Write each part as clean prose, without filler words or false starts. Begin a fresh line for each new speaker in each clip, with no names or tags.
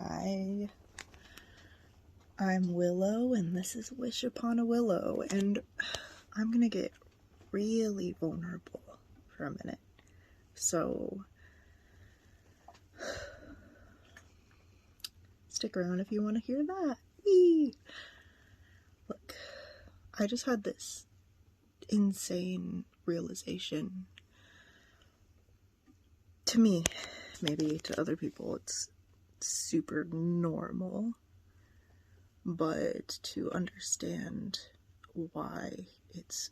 Hi, I'm Willow, and this is Wish Upon a Willow, and I'm gonna get really vulnerable for a minute. So, stick around if you want to hear that. Whee! Look, I just had this insane realization. To me, maybe to other people, it's super normal, but to understand why it's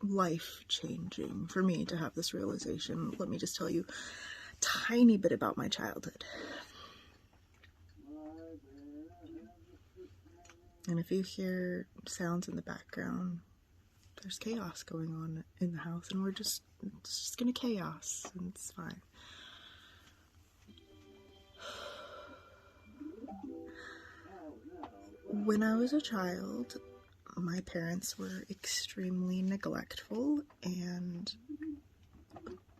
life-changing for me to have this realization, let me just tell you a tiny bit about my childhood. And if you hear sounds in the background, there's chaos going on in the house, and it's just gonna chaos, and it's fine. When I was a child, my parents were extremely neglectful and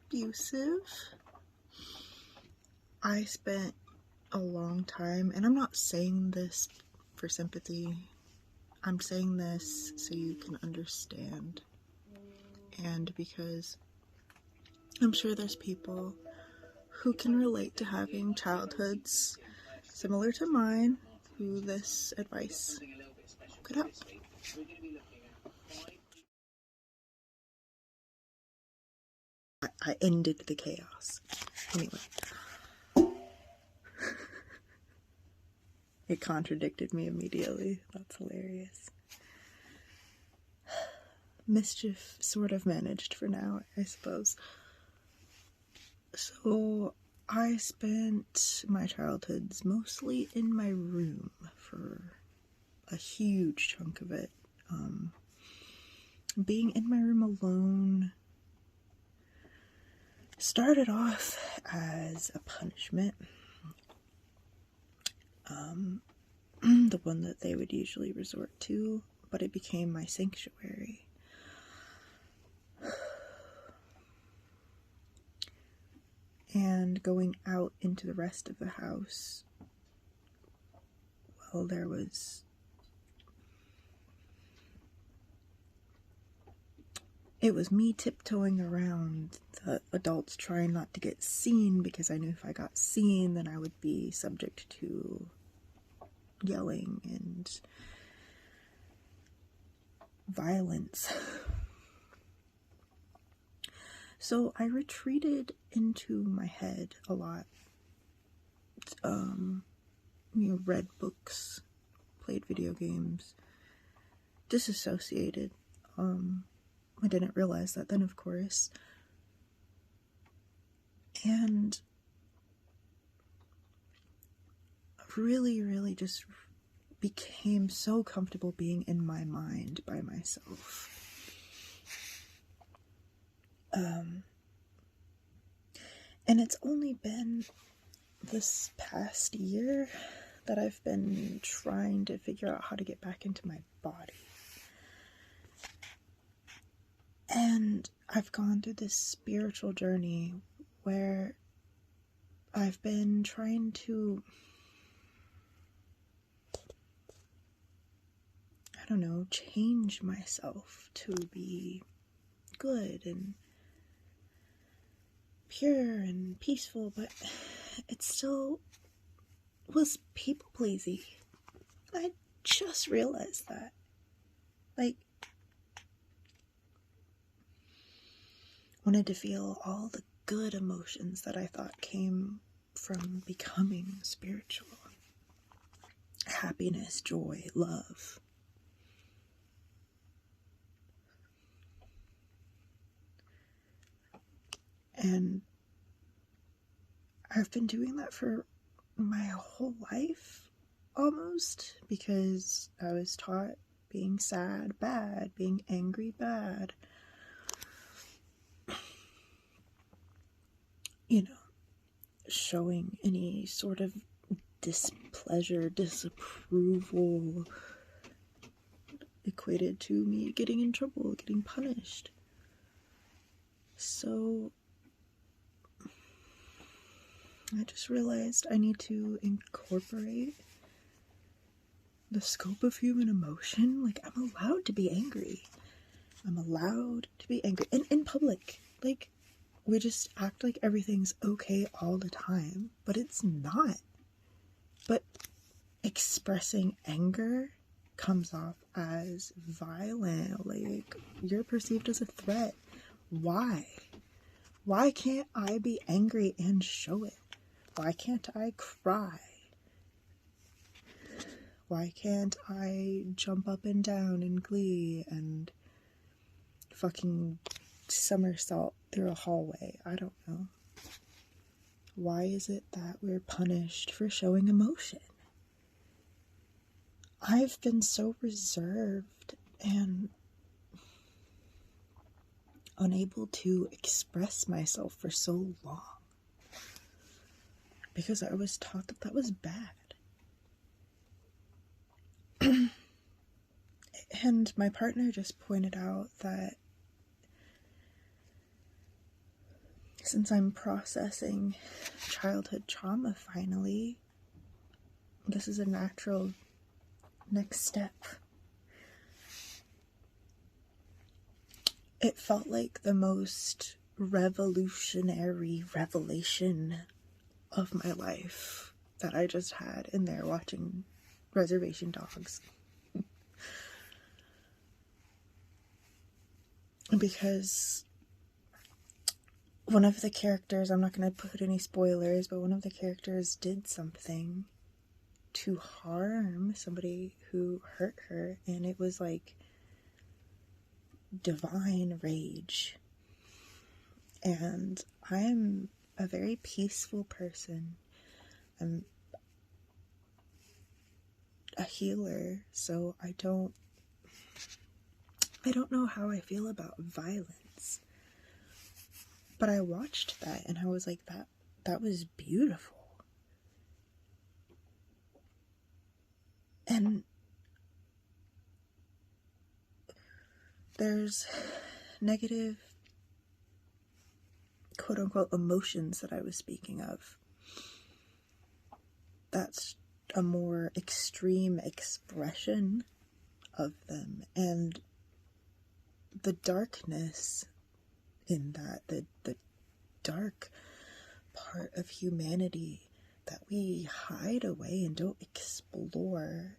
abusive. I spent a long time, and I'm not saying this for sympathy, I'm saying this so you can understand, and because I'm sure there's people who can relate to having childhoods similar to mine, who this advice could help. I ended the chaos. Anyway. It contradicted me immediately. That's hilarious. Mischief sort of managed for now, I suppose. So, I spent my childhoods mostly in my room for a huge chunk of it. Being in my room alone started off as a punishment. The one that they would usually resort to, but it became my sanctuary. And going out into the rest of the house, well, it was me tiptoeing around, the adults trying not to get seen, because I knew if I got seen, then I would be subject to yelling and violence. So I retreated into my head a lot. Read books, played video games, disassociated. I didn't realize that then, of course. And really just became so comfortable being in my mind by myself. And it's only been this past year that I've been trying to figure out how to get back into my body. And I've gone through this spiritual journey where I've been trying to, change myself to be good and pure and peaceful, but it still was people-pleasing. I just realized that. Wanted to feel all the good emotions that I thought came from becoming spiritual. Happiness, joy, love. And I've been doing that for my whole life, almost, because I was taught being sad, bad, being angry, bad. Showing any sort of displeasure, disapproval equated to me getting in trouble, getting punished. So I just realized I need to incorporate the scope of human emotion. Like, I'm allowed to be angry. I'm allowed to be angry. And in public. Like, we just act like everything's okay all the time. But it's not. But expressing anger comes off as violent. Like, you're perceived as a threat. Why? Why can't I be angry and show it? Why can't I cry? Why can't I jump up and down in glee and fucking somersault through a hallway? I don't know. Why is it that we're punished for showing emotion? I've been so reserved and unable to express myself for so long because I was taught that that was bad. And my partner just pointed out that since I'm processing childhood trauma finally, this is a natural next step. It felt like the most revolutionary revelation of my life that I just had in there watching Reservation Dogs. Because one of the characters, I'm not going to put any spoilers, but one of the characters did something to harm somebody who hurt her, and it was like divine rage. And I'm a very peaceful person. I'm a healer, so I don't know how I feel about violence. But I watched that and I was like, that was beautiful. And there's negative, quote unquote, emotions that I was speaking of. That's a more extreme expression of them. And the darkness in that, the dark part of humanity that we hide away and don't explore,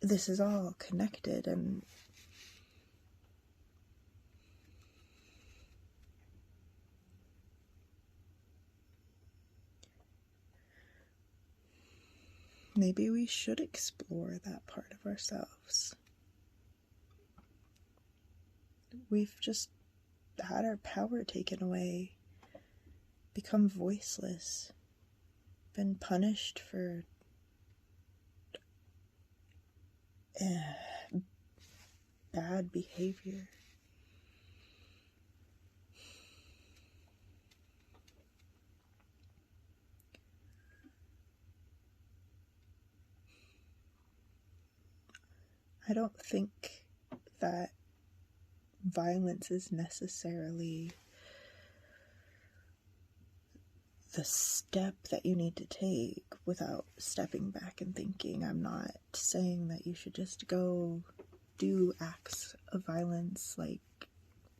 this is all connected. And maybe we should explore that part of ourselves. We've just had our power taken away, become voiceless, been punished for bad behavior. I don't think that violence is necessarily the step that you need to take without stepping back and thinking. I'm not saying that you should just go do acts of violence like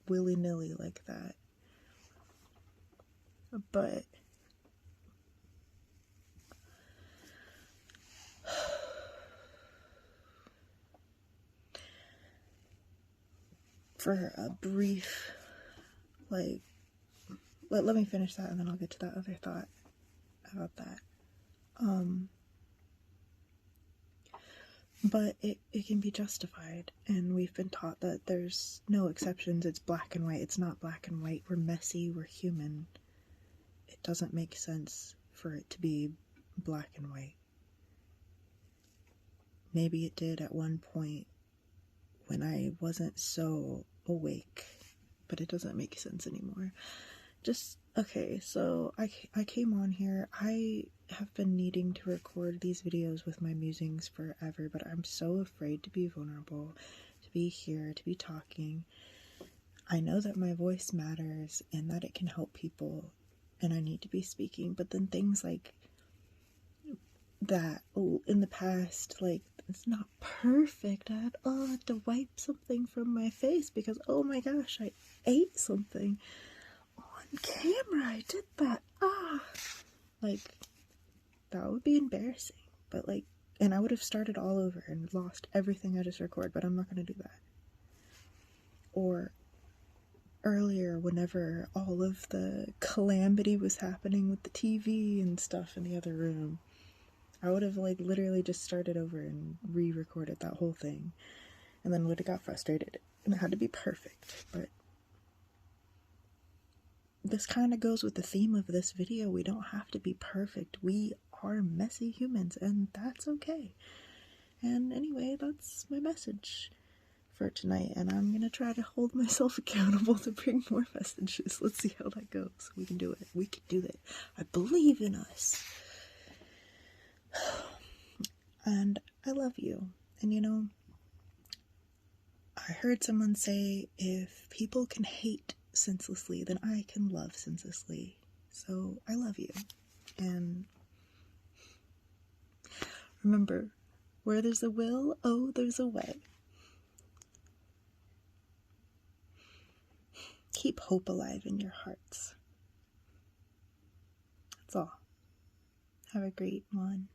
willy-nilly like that. But for a brief, like, let me finish that and then I'll get to that other thought about that. But it can be justified, and we've been taught that there's no exceptions. It's black and white. It's not black and white. We're messy. We're human. It doesn't make sense for it to be black and white. Maybe it did at one point when I wasn't so awake, but it doesn't make sense anymore. Okay, so I came on here. I have been needing to record these videos with my musings forever, but I'm so afraid to be vulnerable, to be here, to be talking. I know that my voice matters and that it can help people, and I need to be speaking. But then things like that, in the past, like, it's not perfect. I had to wipe something from my face because, oh my gosh, I ate something on camera. I did that. Like, that would be embarrassing. But like, and I would have started all over and lost everything I just recorded, but I'm not going to do that. Or earlier, whenever all of the calamity was happening with the TV and stuff in the other room, I would have like literally just started over and re-recorded that whole thing, and then would have got frustrated, and it had to be perfect. But this kind of goes with the theme of this video. We don't have to be perfect. We are messy humans, and that's okay. And anyway, that's my message for tonight, and I'm gonna try to hold myself accountable to bring more messages. Let's see how that goes. We can do it. We can do it. I believe in us. And I love you. And you know, I heard someone say, if people can hate senselessly, then I can love senselessly. So I love you. And remember, where there's a will, oh, there's a way. Keep hope alive in your hearts. That's all. Have a great one.